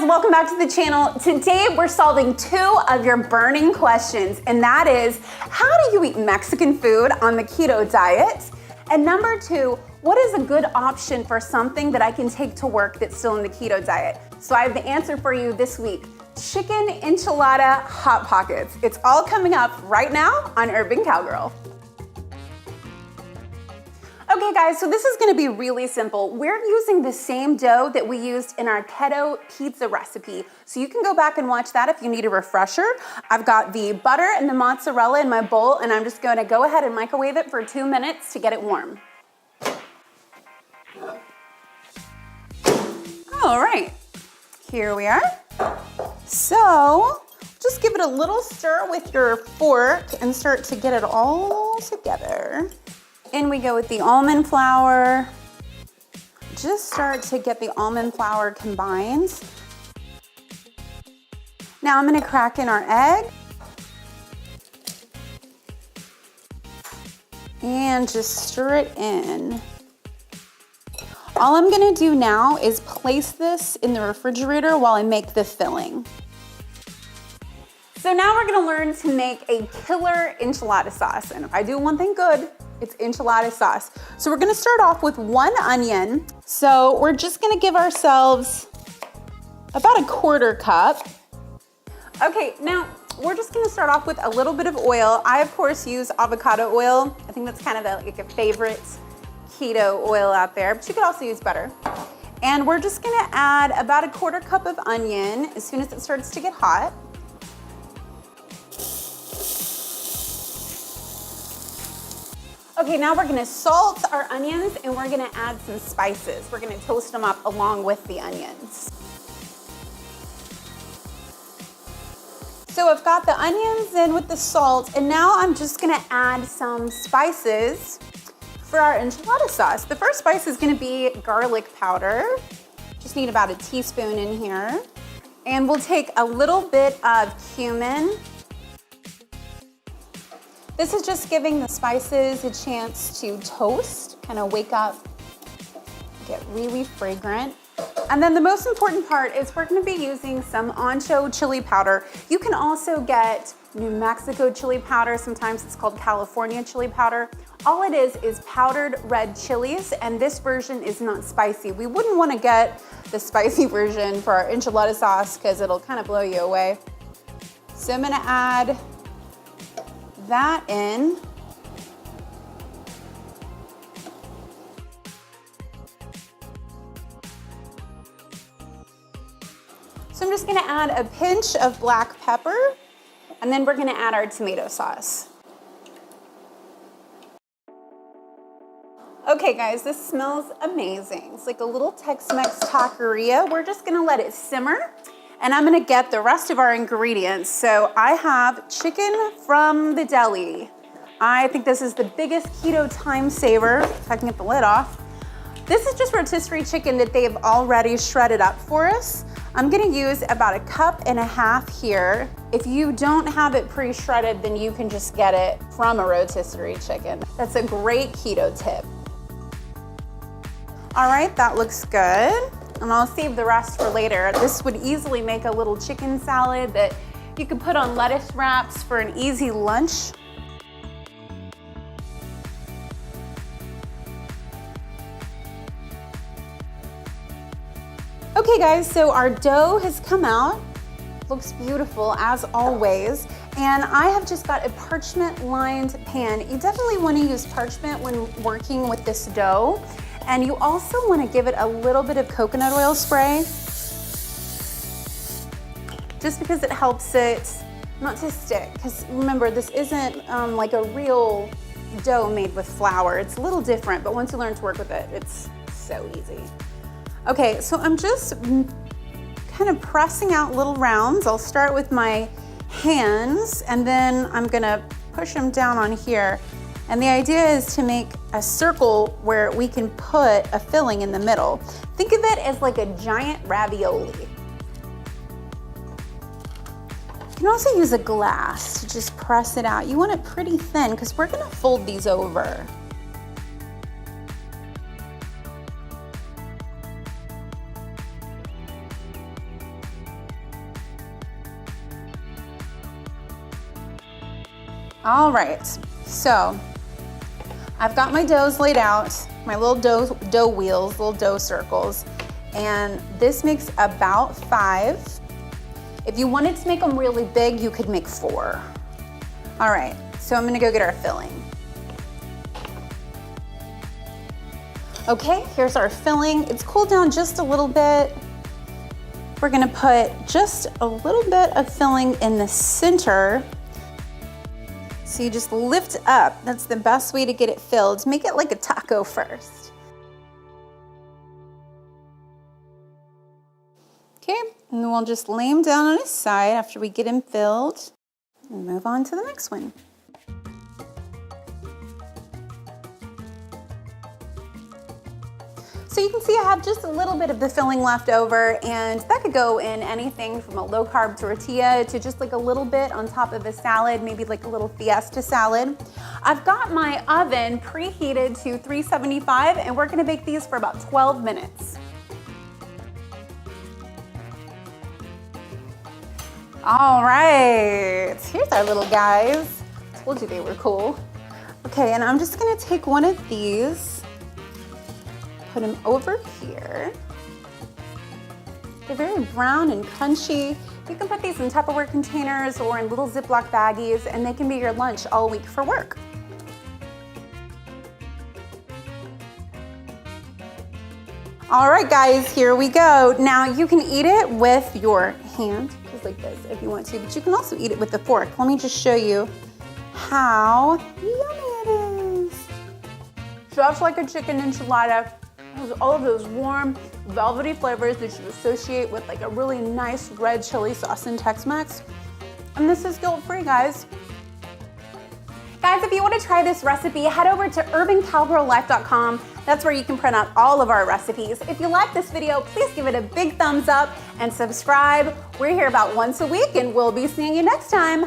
guys, welcome back to the channel. Today we're solving two of your burning questions, and that is, how do you eat Mexican food on the keto diet? And number two, what is a good option for something that I can take to work that's still in the keto diet? So I have the answer for you this week. Chicken enchilada Hot Pockets. It's all coming up right now on Urban Cowgirl. Okay guys, so this is gonna be really simple. We're using the same dough that we used in our keto pizza recipe. So you can go back and watch that if you need a refresher. I've got the butter and the mozzarella in my bowl, and I'm just gonna go ahead and microwave it for 2 minutes to get it warm. All right, here we are. So just give it a little stir with your fork and start to get it all together. In we go with the almond flour. Just start to get the almond flour combined. Now I'm gonna crack in our egg. And just stir it in. All I'm gonna do now is place this in the refrigerator while I make the filling. So now we're gonna learn to make a killer enchilada sauce. And if I do one thing good, it's enchilada sauce. So we're gonna start off with 1 onion. So we're just gonna give ourselves about a 1/4 cup. Okay, now we're just gonna start off with a little bit of oil. I of course use avocado oil. I think that's kind of like a favorite keto oil out there, but you could also use butter. And we're just gonna add about a 1/4 cup of onion as soon as it starts to get hot. Okay, now we're gonna salt our onions and we're gonna add some spices. We're gonna toast them up along with the onions. So I've got the onions in with the salt, and now I'm just gonna add some spices for our enchilada sauce. The first spice is gonna be garlic powder. Just need about a teaspoon in here. And we'll take a little bit of cumin. This is just giving the spices a chance to toast, kind of wake up, get really fragrant. And then the most important part is we're gonna be using some ancho chili powder. You can also get New Mexico chili powder. Sometimes it's called California chili powder. All it is powdered red chilies, and this version is not spicy. We wouldn't wanna get the spicy version for our enchilada sauce because it'll kind of blow you away. So I'm gonna add that in. So I'm just gonna add a pinch of black pepper, and then we're gonna add our tomato sauce. Okay guys, this smells amazing. It's like a little Tex-Mex taqueria. We're just gonna let it simmer, and I'm gonna get the rest of our ingredients. So I have chicken from the deli. I think this is the biggest keto time saver, if I can get the lid off. This is just rotisserie chicken that they've already shredded up for us. I'm gonna use about 1.5 cups here. If you don't have it pre-shredded, then you can just get it from a rotisserie chicken. That's a great keto tip. All right, that looks good. And I'll save the rest for later. This would easily make a little chicken salad that you could put on lettuce wraps for an easy lunch. Okay guys, so our dough has come out. Looks beautiful as always. And I have just got a parchment lined pan. You definitely want to use parchment when working with this dough. And you also want to give it a little bit of coconut oil spray, just because it helps it not to stick. Because remember, this isn't like a real dough made with flour. It's a little different, but once you learn to work with it, it's so easy. Okay, so I'm just kind of pressing out little rounds. I'll start with my hands, and then I'm gonna push them down on here. And the idea is to make a circle where we can put a filling in the middle. Think of it as like a giant ravioli. You can also use a glass to just press it out. You want it pretty thin because we're gonna fold these over. All right, so I've got my doughs laid out, my little dough wheels, little dough circles, and this makes about 5. If you wanted to make them really big, you could make 4. All right, so I'm gonna go get our filling. Okay, here's our filling. It's cooled down just a little bit. We're gonna put just a little bit of filling in the center. So you just lift up. That's the best way to get it filled. Make it like a taco first. Okay, and then we'll just lay him down on his side after we get him filled and move on to the next one. So you can see I have just a little bit of the filling left over, and that could go in anything from a low carb tortilla to just like a little bit on top of a salad, maybe like a little fiesta salad. I've got my oven preheated to 375, and we're gonna bake these for about 12 minutes. All right, here's our little guys. Told you they were cool. Okay, and I'm just gonna take one of these, put them over here. They're very brown and crunchy. You can put these in Tupperware containers or in little Ziploc baggies, and they can be your lunch all week for work. All right, guys, here we go. Now you can eat it with your hand, just like this if you want to, but you can also eat it with a fork. Let me just show you how yummy it is. Just like a chicken enchilada. It has all of those warm, velvety flavors that you associate with like a really nice red chili sauce in Tex-Mex. And this is guilt-free, guys. Guys, if you want to try this recipe, head over to urbancowgirllife.com. That's where you can print out all of our recipes. If you like this video, please give it a big thumbs up and subscribe. We're here about once a week, and we'll be seeing you next time.